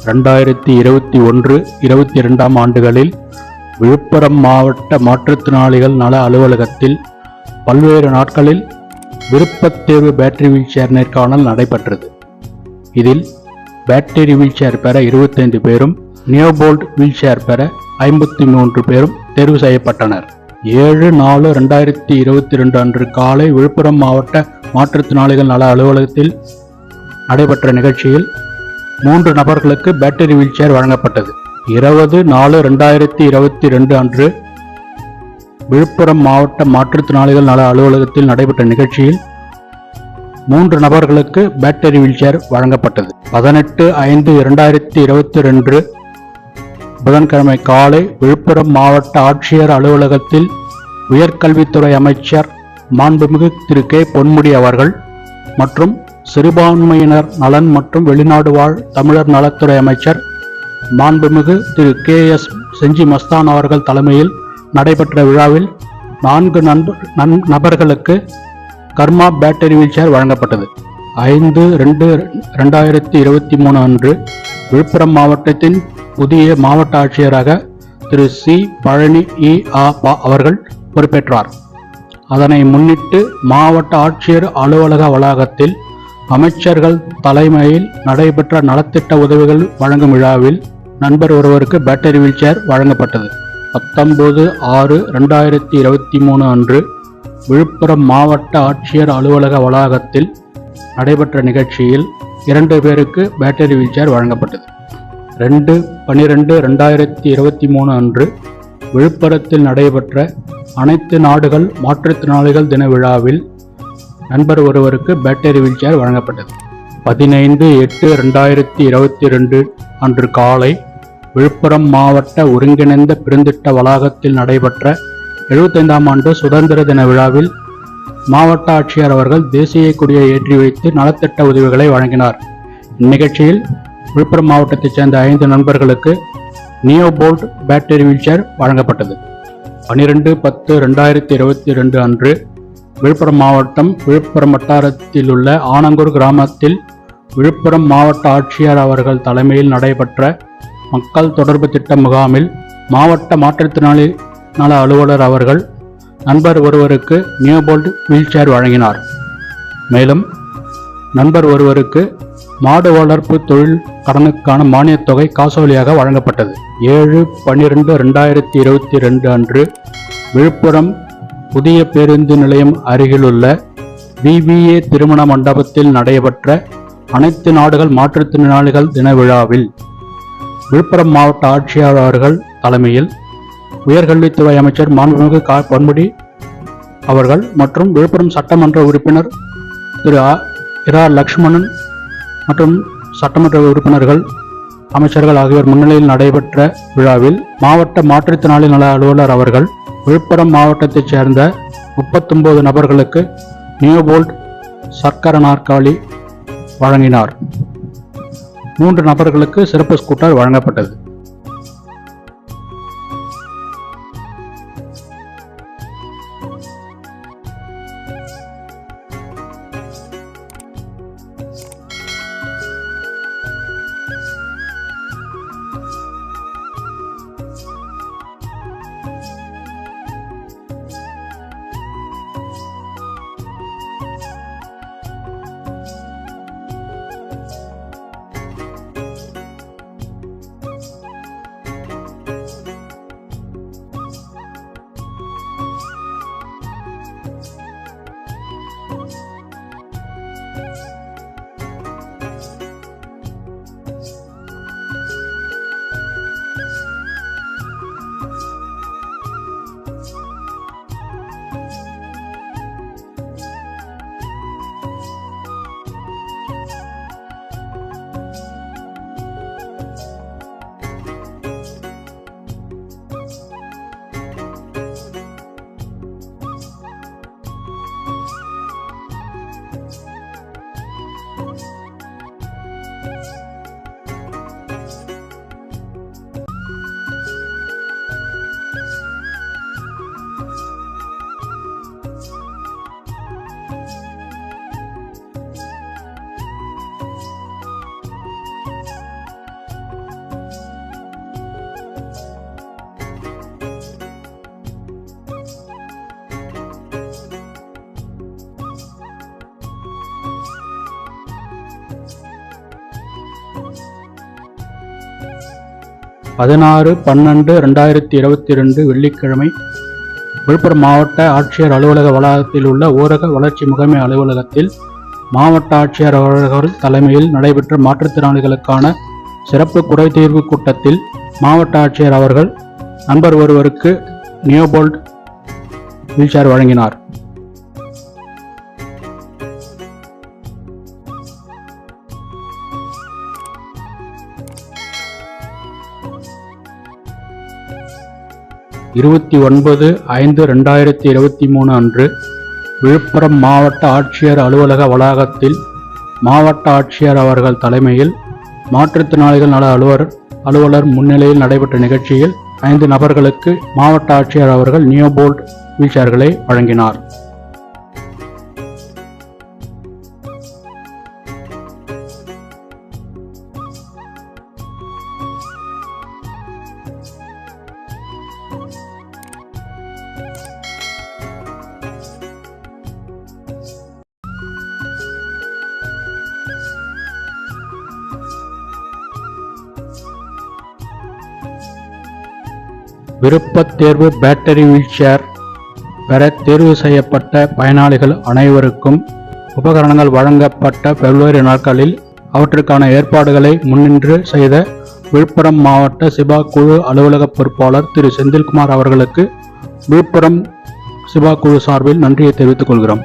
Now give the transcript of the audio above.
2021-22 ஆண்டுகளில் விழுப்புரம் மாவட்ட மாற்றுத்திறனாளிகள் நல அலுவலகத்தில் பல்வேறு நாட்களில் விருப்பத் தேர்வு பேட்டரி வீல்சேர் நேர்காணல் நடைபெற்றது. இதில் பேட்டரி வீல்சேர் பெற 25 பேரும், நியோபோல்ட் வீல்சேர் பெற 53 பேரும் தேர்வு செய்யப்பட்டனர். 7/4/2022 அன்று காலை விழுப்புரம் மாவட்ட மாற்றுத்திறனாளிகள் நல அலுவலகத்தில் நடைபெற்ற நிகழ்ச்சியில் 3 நபர்களுக்கு பேட்டரி வீல்சேர் வழங்கப்பட்டது. 20/4/2022 அன்று விழுப்புரம் மாவட்ட மாற்றுத்திறனாளிகள் நல அலுவலகத்தில் நடைபெற்ற நிகழ்ச்சியில் 3 நபர்களுக்கு பேட்டரி வீல்சேர் வழங்கப்பட்டது. 18/5/2022 புதன்கிழமை காலை விழுப்புரம் மாவட்ட ஆட்சியர் அலுவலகத்தில் உயர்கல்வித்துறை அமைச்சர் மாண்புமிகு திரு கே பொன்முடி அவர்கள் மற்றும் சிறுபான்மையினர் நலன் மற்றும் வெளிநாடு வாழ் தமிழர் நலத்துறை அமைச்சர் மாண்புமிகு திரு KS செஞ்சி மஸ்தான் அவர்கள் தலைமையில் நடைபெற்ற விழாவில் 4 நபர்களுக்கு கர்மா பேட்டரி வீல்சேர் வழங்கப்பட்டது. 5/2/2023 அன்று விழுப்புரம் மாவட்டத்தின் புதிய மாவட்ட ஆட்சியராக திரு C. பழனி அவர்கள் பொறுப்பேற்றார். அதனை முன்னிட்டு மாவட்ட ஆட்சியர் அலுவலக வளாகத்தில் அமைச்சர்கள் தலைமையில் நடைபெற்ற நலத்திட்ட உதவிகள் வழங்கும் விழாவில் நண்பர் ஒருவருக்கு பேட்டரி வீல்சேர் வழங்கப்பட்டது. 19/6/2023 அன்று விழுப்புரம் மாவட்ட ஆட்சியர் அலுவலக வளாகத்தில் நடைபெற்ற நிகழ்ச்சியில் 2 பேருக்கு பேட்டரி வீல்சேர் வழங்கப்பட்டது. 2/12/2023 அன்று விழுப்புரத்தில் நடைபெற்ற அனைத்து நாடுகள் மாற்றுத்திறனாளிகள் தின விழாவில் நண்பர் ஒருவருக்கு பேட்டரி வீல்சேர் வழங்கப்பட்டது. 15/8/2022 அன்று காலை விழுப்புரம் மாவட்ட ஒருங்கிணைந்த பெருந்திட்ட வளாகத்தில் நடைபெற்ற 75ஆம் ஆண்டு சுதந்திர தின விழாவில் மாவட்ட ஆட்சியர் அவர்கள் தேசிய கொடியை ஏற்றி வைத்து நலத்திட்ட உதவிகளை வழங்கினார். இந்நிகழ்ச்சியில் விழுப்புரம் மாவட்டத்தைச் சேர்ந்த 5 நண்பர்களுக்கு நியோபோல்ட் பேட்டரி வீல்சேர் வழங்கப்பட்டது. 12/10/2022 அன்று விழுப்புரம் மாவட்டம் விழுப்புரம் வட்டாரத்தில் உள்ள ஆனங்கூர் கிராமத்தில் விழுப்புரம் மாவட்ட ஆட்சியர் அவர்கள் தலைமையில் நடைபெற்ற மக்கள் தொடர்பு திட்ட முகாமில் மாவட்ட மாற்றுத்திறனாளி நல அலுவலர் அவர்கள் நண்பர் ஒருவருக்கு நியோபோல்ட் வீல்சேர் வழங்கினார். மேலும் நண்பர் ஒருவருக்கு மாடு வளர்ப்பு தொழில் கடனுக்கான மானியத் தொகை காசோலியாக வழங்கப்பட்டது. 7/12/2022 அன்று விழுப்புரம் புதிய பேருந்து நிலையம் அருகிலுள்ள BBA திருமண மண்டபத்தில் நடைபெற்ற அனைத்து நாடுகள் மாற்றுத்திறனாளிகள் தின விழாவில் விழுப்புரம் மாவட்ட ஆட்சியர் அவர்கள் தலைமையில் உயர்கல்வித்துறை அமைச்சர் மாண்புமிகு பொன்முடி அவர்கள் மற்றும் விழுப்புரம் சட்டமன்ற உறுப்பினர் திரு இரா லக்ஷ்மணன் மற்றும் சட்டமன்ற உறுப்பினர்கள், அமைச்சர்கள் ஆகியோர் முன்னிலையில் நடைபெற்ற விழாவில் மாவட்ட மாற்றுத்திறனாளி நல அலுவலர் அவர்கள் விழுப்புரம் மாவட்டத்தைச் சேர்ந்த 39 நபர்களுக்கு நியோபோல்ட் சக்கர நாற்காலி வழங்கினார். 3 நபர்களுக்கு சிறப்பு ஸ்கூட்டர் வழங்கப்பட்டது. 16/12/2022 வெள்ளிக்கிழமை விழுப்புரம் மாவட்ட ஆட்சியர் அலுவலக வளாகத்தில் உள்ள ஊரக வளர்ச்சி முகமை அலுவலகத்தில் மாவட்ட ஆட்சியர் அவர்கள் தலைமையில் நடைபெற்ற மாற்றுத்திறனாளிகளுக்கான சிறப்பு குறைதீர்வு கூட்டத்தில் மாவட்ட ஆட்சியர் அவர்கள் நண்பர் ஒருவருக்கு நியோபோல்ட் வீல்சேர் வழங்கினார். (29/5/2023) அன்று விழுப்புரம் மாவட்ட ஆட்சியர் அலுவலக வளாகத்தில் மாவட்ட ஆட்சியர் அவர்கள் தலைமையில் மாற்றுத்திறனாளிகள் நல அலுவலர் முன்னிலையில் நடைபெற்ற நிகழ்ச்சியில் 5 நபர்களுக்கு மாவட்ட ஆட்சியர் அவர்கள் நியோபோல்ட் வீல்சேர்களை வழங்கினார். விருப்பத் தேர்வு பேட்டரி வீல்சேர் பெற தேர்வு செய்யப்பட்ட பயனாளிகள் அனைவருக்கும் உபகரணங்கள் வழங்கப்பட்ட பல்வேறு நாட்களில் அவற்றுக்கான ஏற்பாடுகளை முன்னின்று செய்த விழுப்புரம் மாவட்ட சிபா குழு அலுவலக பொறுப்பாளர் திரு செந்தில்குமார் அவர்களுக்கு விழுப்புரம் சிபா குழு சார்பில் நன்றியை தெரிவித்துக் கொள்கிறோம்.